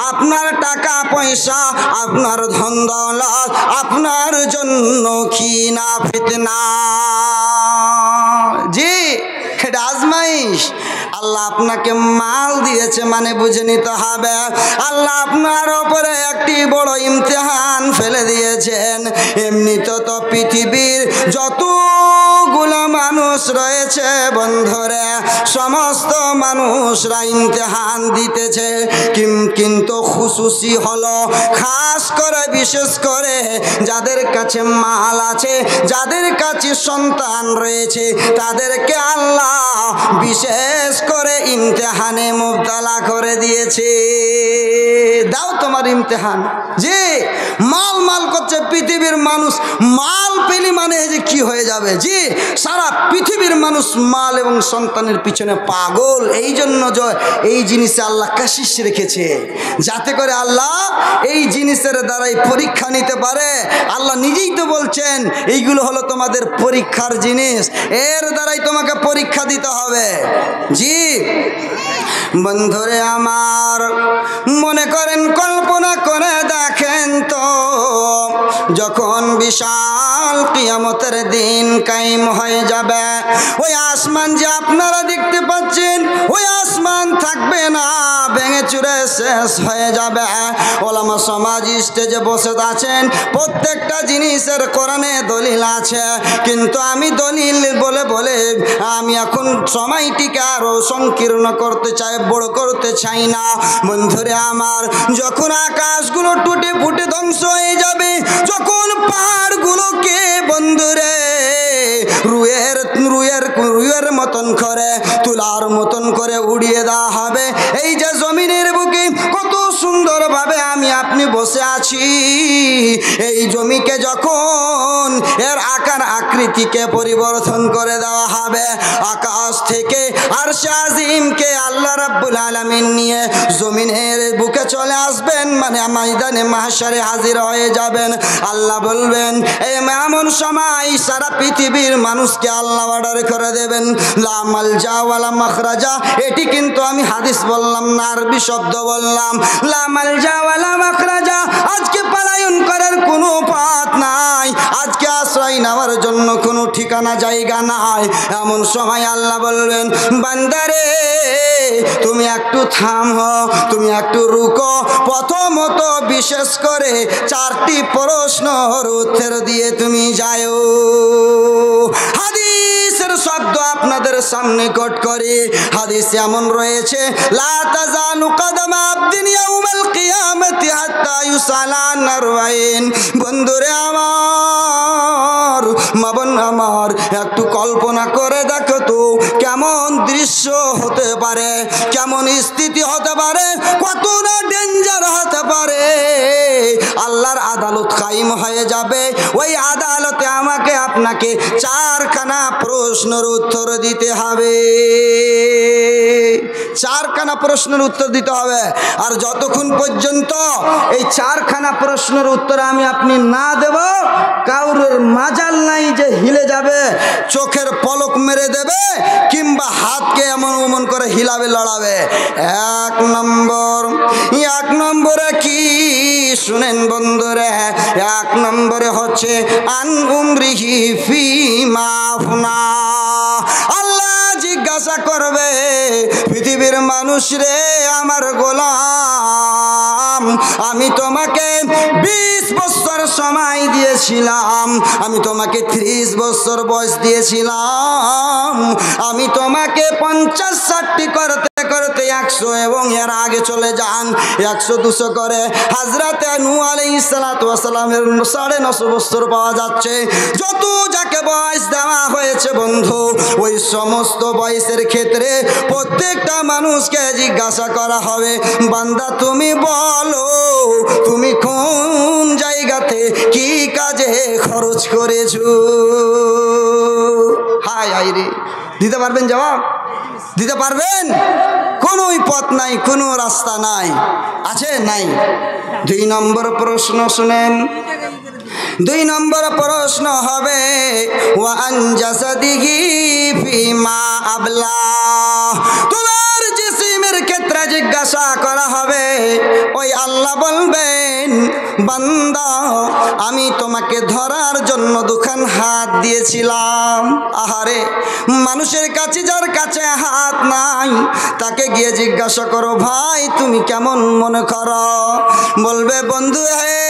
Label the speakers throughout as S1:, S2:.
S1: আপনার টাকা পয়সা, আপনার ধন দৌলত আপনার জন্য কি না ফিতনা? জি, এটা আজমাইশ। আল্লাহ আপনাকে মাল দিয়েছে মানে বুঝে নিতে হবে আল্লাহ আপনার উপরে একটি বড় ইমতিহান ফেলে দিয়েছেন। এমনিতে তো পৃথিবীর যতগুলো মানুষ রয়েছে বন্ধুরা, সমস্ত মানুষরা ইমতিহান দিতেছে, কিন্তু খুশুসি হলো খাস করে বিশেষ করে যাদের কাছে মাল আছে, যাদের কাছে সন্তান রয়েছে, তাদেরকে আল্লাহ বিশেষ করে ইমতিহানে মুবতালা করে দিয়েছে। দাও তোমার ইমতিহান। জি, মাল মাল করছে পৃথিবীর মানুষ। মাল পেলি মানে যে কি হয়ে যাবে। জি, সারা পৃথিবীর মানুষ মাল এবং সন্তানের পিছনে পাগল। এই জন্য এই জিনিসে আল্লাহ কাশিস রেখেছে, যাতে করে আল্লাহ এই জিনিসের দ্বারাই পরীক্ষা নিতে পারে। আল্লাহ নিজেই তো বলছেন এইগুলো হলো তোমাদের পরীক্ষার জিনিস, এর দ্বারাই তোমাকে পরীক্ষা দিতে হবে। জি বন্ধুরে আমার, মনে করেন, কল্পনা করে দেখেন তো, যখন বিশাল কিয়ামতের দিন কায়েম হয়ে যাবে, ওই আসমান যে আপনারা দেখতে পাচ্ছেন, ওই আসমান থাকবে না, ভেঙে চুরে শেষ হয়ে যাবে। ওলামা সমাজ স্টেজে বসে আছেন, প্রত্যেকটা জিনিসের কোরআনে দলিল আছে, কিন্তু আমি দলিল বলে বলে আমি এখন সময়টিকে আরো সংকীর্ণ করতে চাই, বড় করতে চাই না। বন্ধুরে আমার, যখন আকাশগুলো টুটে ফুটে ধ্বংস হয়ে যাবে, যখন পাহাড়গুলোকে বন্ধুরে রুয়ের মতন করে, তুলার মতন করে উড়িয়ে দেওয়া হবে। এই যে জমিনের বুকে কত সুন্দরভাবে আমি আপনি বসে আছি, এই জমিকে যখন এর আকার আকৃতিকে পরিবর্তন করে দেওয়া হবে, আকাশ থেকে আরশে আজিমকে আল্লাহ রাব্বুল আলামিন নিয়ে জমিনের বুকে চলে আসবেন, মানে ময়দানে মাহশারে হাজির হয়ে যাবেন। আল্লাহ বলবেন, এমন সময় সারা পৃথিবীর মানুষকে আল্লাহ অর্ডার করে দেবেন, লা মালজা ওয়ালা মাখরাজা। এটি কিন্তু আমি হাদিস বললাম না, আরবি শব্দ বললাম। লা মালজা ওয়ালা মাখরাজা, আজকে পলায়ন করার কোনো পথ নাই, আজকে আশ্রয় নেওয়ার জন্য কোনো ঠিকানা জায়গা নাই। এমন সময় আল্লাহ বলবেন, বান্দারে তুমি একটু থামো, তুমি একটু রুকো। প্রথমত বিশেষ করে 4টি প্রশ্নের উত্তর দিয়ে তুমি যাও। হাদিসের শব্দ আপনাদের সামনে কোট করি। হাদিস এমন রয়েছে, লা তাজালু কদমা আবদিন ইয়াউমাল কিয়ামাতি হাত্তা ইউসালা আন আরবাইন। বন্ধুরে আমার, মা বোন আমার, একটু কল্পনা করে দেখো তো কেমন দৃশ্য হতে পারে, কেমন স্থিতি হতে পারে, কত না ডেঞ্জার হতে পারে। আল্লাহর আদালত কায়েম হয়ে যাবে, ওই আদালতে আমাকে আপনাকে 4খানা প্রশ্নের উত্তর দিতে হবে। 4খানা প্রশ্নের উত্তর দিতে হবে। আর যতক্ষণ পর্যন্ত এই 4খানা প্রশ্নের উত্তর আমি আপনি না দেব, কারোর মাজাল নাই যে হিলে যাবে, চোখের পলক মেরে দেবে, কিংবা হাতকে এমন করে হিলাবে, লড়াবে। 1 নম্বরে কি শুনেন বন্ধুরা, 1 নম্বরে হচ্ছে আন উমরিহি ফিমা আফনা। আল্লাহ জিজ্ঞাসা করবে, পৃথিবীর মানুষ রে, আমার গোলাম, আমি তোমাকে 20 বছর সময় দিয়েছিলাম, আমি তোমাকে 30 বছর বয়স দিয়েছিলাম, আমি তোমাকে 50-60টি করতে করতে 100 এবং এর আগে চলে যান, 100-200 করে হযরতে নূহ আলাইহিস সালাতু ওয়াস সালামের 950 বছর পাওয়া যাচ্ছে। যত যাকে বয়স দেওয়া হয়েছে বন্ধু, ওই সমস্ত বয়সের ক্ষেত্রে প্রত্যেকটা মানুষকে জিজ্ঞাসা করা হবে, বান্দা তুমি বলো, তুমি কোন জায়গাতে কি কাজে খরচ করেছো? হায় হায় রে, দিতে পারবেন জবাব? দিতে পারবেন? কোনো পথ নাই, কোনো রাস্তা নাই, আছে? নাই। 2 নম্বর প্রশ্ন শুনেন। 2 নম্বর প্রশ্ন হবে, ওয়ান জাসাদিহি ফিমা আবলা। তোমার জিসিমের ক্ষেত্রে জিজ্ঞাসা করা হবে, বলবেন বান্দা আমি তোমাকে ধরার জন্য দুখান হাত দিয়েছিলাম। আহারে মানুষের কাছে যার কাছে হাত নাই তাকে গিয়ে জিজ্ঞাসা করো ভাই তুমি কেমন মনে করো, বলবে বন্ধু হে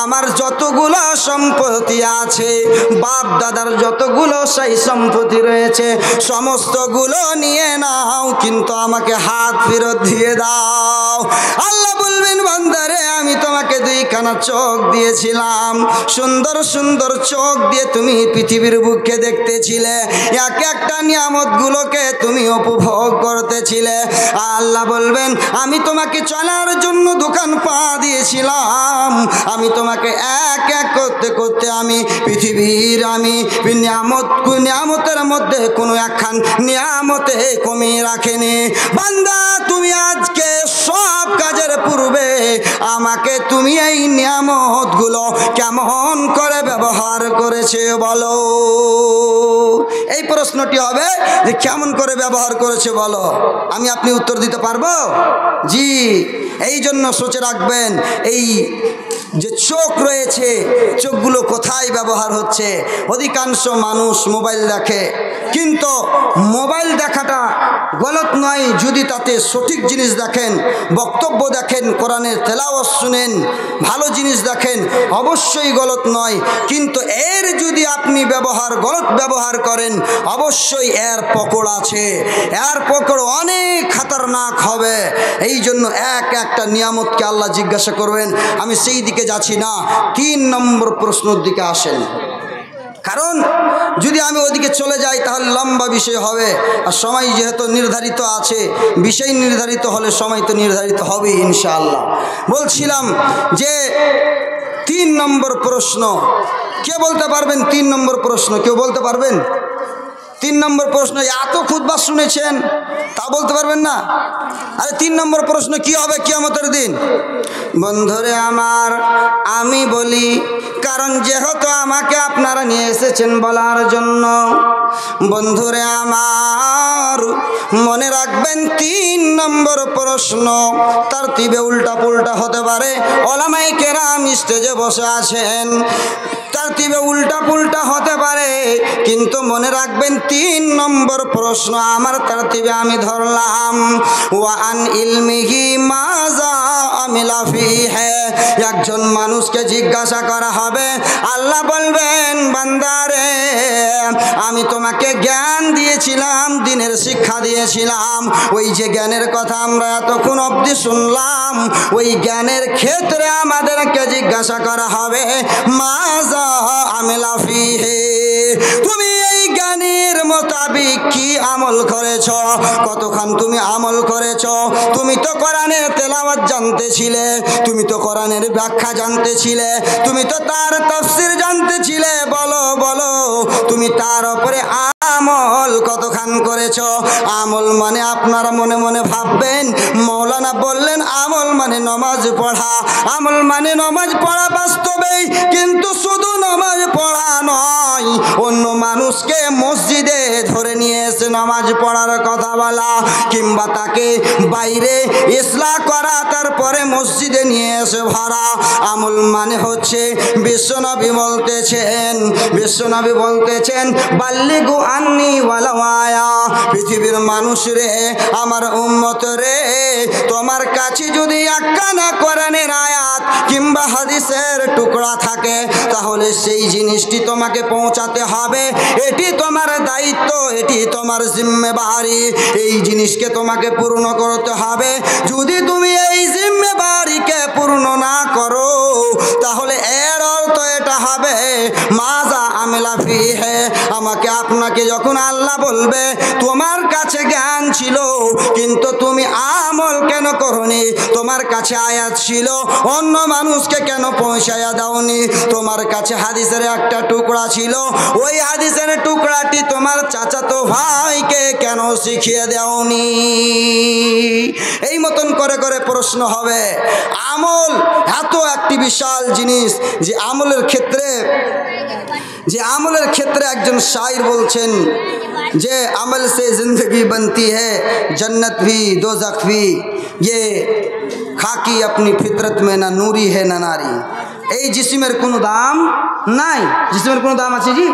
S1: আমার যতগুলো সম্পত্তি আছে বাপ দাদার যতগুলো সেই সম্পত্তি রয়েছে সমস্তগুলো নিয়ে নাও কিন্তু আমাকে হাত ফেরত দিয়ে দাও। আল্লাহ বলবেন বান্দারে আমি তোমাকে দুইখানা চোখ দিয়েছিলাম, সুন্দর সুন্দর চোখ দিয়ে তুমি পৃথিবীর বুকে দেখতেছিলে, এক একটা নিয়ামতগুলোকে তুমি উপভোগ করতেছিলে। আল্লাহ বলবেন আমি তোমাকে চলার জন্য দোকান পা দিয়েছিলাম, আমি তোমাকে এক এক করতে করতে আমি পৃথিবীর আমি নিয়ামতের মধ্যে কোনো একখান নিয়ামতে কমিয়ে রাখেনি। বান্দা তুমি আজকে সব কাজের পূর্বে আমাকে তুমি এই নিয়ামতগুলো কেমন করে ব্যবহার করেছে বলো। এই প্রশ্নটি হবে যে কেমন করে ব্যবহার করেছে বলো, আমি আপনি উত্তর দিতে পারবো? জি। এই জন্য সোচে রাখবেন এই যে চোখ রয়েছে চোখগুলো কোথায় ব্যবহার হচ্ছে। অধিকাংশ মানুষ মোবাইল দেখে, কিন্তু মোবাইল দেখাটা গলত নয় যদি তাতে সঠিক জিনিস দেখেন, বক্তব্য দেখেন, কোরআনের তেলাওয়াত শুনেন, ভালো জিনিস দেখেন, অবশ্যই গলত নয়। কিন্তু এর যদি আপনি গলত ব্যবহার করেন অবশ্যই এর পকড় আছে, এর পকড় অনেক খতরনাক হবে। এই জন্য এক একটা নিয়ামতকে আল্লাহ জিজ্ঞাসা করবেন। আমি সেই দিকে যাচ্ছি না, 3 নম্বর প্রশ্নের দিকে আসেন, কারণ যদি আমি ওদিকে চলে যাই তাহলে লম্বা বিষয় হবে, আর সময় যেহেতু নির্ধারিত আছে, বিষয় নির্ধারিত হলে সময় তো নির্ধারিত হবে ইনশাআল্লাহ। বলছিলাম যে 3 নম্বর প্রশ্ন কে বলতে পারবেন? 3 নম্বর প্রশ্ন কেউ বলতে পারবেন? 3 নম্বর প্রশ্ন এত খুতবা শুনেছেন তা বলতে পারবেন না? আরে 3 নম্বর প্রশ্ন কি হবে কিয়ামতের দিন? বন্ধুরে আমার আমি বলি, কারণ যেহেতু আমাকে আপনারা নিয়ে এসেছেন বলার জন্য, বন্ধুরে আমার মনে রাখবেন 3 নম্বর প্রশ্ন তারতিবে উল্টা পুল্টা হতে পারে। ওলামায়ে কেরাম স্টেজে বসে আছেন, তারতিবে উল্টা পুল্টা হতে পারে, কিন্তু মনে রাখবেন 3 নম্বর প্রশ্ন আমার তারতিবে আমি ধরলাম ওয়া আন ইলমিহি মাজা আমিলা ফিহি। একজন মানুষকে জিজ্ঞাসা করা হবে, আল্লাহ বলবেন বান্দারে আমি তোমাকে জ্ঞান দিয়েছিলাম, দিনের শিক্ষা দিয়েছিলাম, ওই যে জ্ঞানের কথা আমরা এতক্ষণ অবধি শুনলাম, ওই জ্ঞানের ক্ষেত্রে আমাদেরকে জিজ্ঞাসা করা হবে মাজা আমিলা ফিহি, তুমি এই জ্ঞানের মোতাবিক কি আমল করেছ, কতক্ষণ তুমি আমল করেছ? তুমি তো কোরআনের তেলাওয়াত জানতেছিলে, তুমি তো কোরআনের ব্যাখ্যা জানতেছিলে, তুমি তো তার তাফসীর জানতেছিলে, বলো বলো তুমি তার উপরে আমল কতক্ষণ করেছ? আমল মানে আপনারা মনে মনে ভাববেন মৌলানা বললেন আমল মানে নামাজ পড়া, আমল মানে নামাজ পড়া বাস্তবেই, কিন্তু শুধু নামাজ পড়া নয়, অন্য মানুষকে মসজিদে ধরে নিয়ে এসে নামাজ পড়ার কথা বলা, কিংবা তাকে বাইরে ইসলাহ করা, তারপরে মসজিদে নিয়ে এসে ভরা। আমল মানে হচ্ছে বিশ্বনবী বলতেছেন বাল্লিগু আন্নি ওয়ালাউ আয়া, পৃথিবীর মানুষ রে, আমার উম্মত রে, তোমার কাছে যদি একখানা কোরআনের আয়াত কিংবা হাদিসের টুকরা থাকে তাহলে সেই জিনিসটি তোমাকে পৌঁছাতে হবে, এটি তোমার দায়িত্ব, এটি তোমার জিম্মেদারি, এই জিনিসকে তোমাকে পূর্ণ করতে হবে। যদি তুমি এই জিম্মেদারিকে পূর্ণ না করো তাহলে এর অর্থ এটা হবে মাজা আমিলা ফিহি, আমাকে আপনাকে যখন আল্লাহ বলবে তোমার কাছে জ্ঞান ছিল কিন্তু তুমি আমল কেন করনি, তোমার কাছে আয়াত ছিল অন্য মানুষকে কেন পৌঁছায়া দাওনি, তোমার কাছে হাদিসের একটা টুকরা ছিল ওই হাদিসের টুকরাটি তোমার চাচাতো ভাইকে কেন শিখিয়ে দাওনি, এই মতন করে করে প্রশ্ন হবে। আমল এত একটি বিশাল জিনিস যে আমলের ক্ষেত্রে একজন শায়র বলছেন যে আমল সে জিंदगी बनती है जन्नत भी दोज़ख भी, ये খাকি আপনি ফিতরত মে না নুরি হে না নারী। এই জিসিমের কোনো দাম নাই। জিসিমের কোনো দাম আছে জি?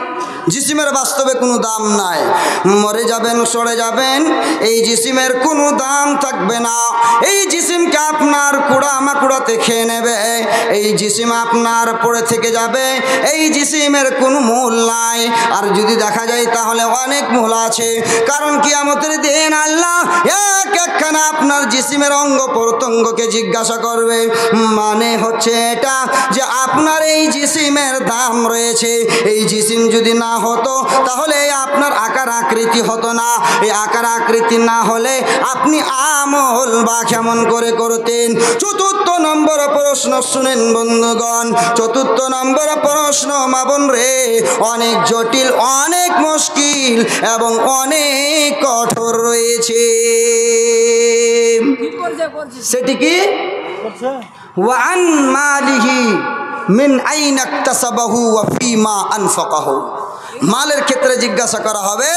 S1: জিসিমের বাস্তবে কোনো দাম নাই। মরে যাবেন, সরে যাবেন, এই জিসিমের কোনো দাম থাকবে না। এই জিসিমকে আপনার কুড়া মাকুড়াতে খেয়ে নেবে, এই জিসিম আপনার পড়ে থেকে যাবে, এই জিসিমের কোনো মূল নাই। আর যদি দেখা যায় তাহলে অনেক মূল আছে, কারণ কিয়ামতের দিন আল্লাহ এক একখানা আপনার জিসিমের অঙ্গ প্রত্যঙ্গকে জিজ্ঞাসা করবে। মানে হচ্ছে এটা যে আপনার এই জিসিমের দাম রয়েছে। এই জিসিম যদি না হতো তাহলে আপনার আকার আকৃতি হতো না। এই আকার আকৃতি না হলে আপনি আমল বা কেমন করে করতেন? চতুর্থ নম্বর প্রশ্ন শুনেন বন্ধুগণ, চতুর্থ নম্বর প্রশ্ন মা বোন রে অনেক জটিল, অনেক মুশকিল এবং অনেক কঠোর রয়েছে। সেটি কি? ওয়ান মালিহি মিন আইনা ইকতাসাবাহু ওয়া ফিমা আনফাকাহু। মালের ক্ষেত্রে জিজ্ঞাসা করা হবে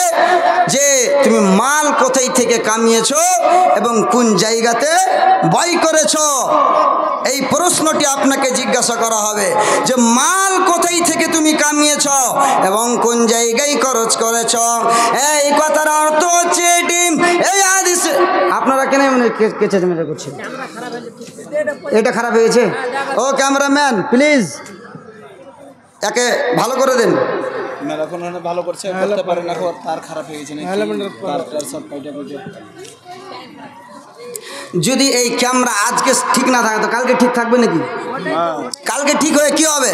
S1: যে তুমি মাল কোথায় থেকে কামিয়েছো এবং কোন জায়গাতে ব্যয় করেছো। এই প্রশ্নটি আপনাকে জিজ্ঞাসা করা হবে যে মাল কোথায় থেকে তুমি কামিয়েছো এবং কোন জায়গায় খরচ করেছো। এই কথার অর্থ হচ্ছে এটি। এই হাদিস আপনারা কেন কেচে মেচে করছেন? এটা খারাপ হয়েছে? ও ক্যামেরাম্যান প্লিজ একে ভালো করে দেন। ভালো করছে, করতে পারে না, তার খারাপ হয়ে গেছে। যদি এই ক্যামেরা আজকে ঠিক না থাকে তো কালকে ঠিক থাকবে নাকি? কালকে ঠিক হয়ে কি হবে?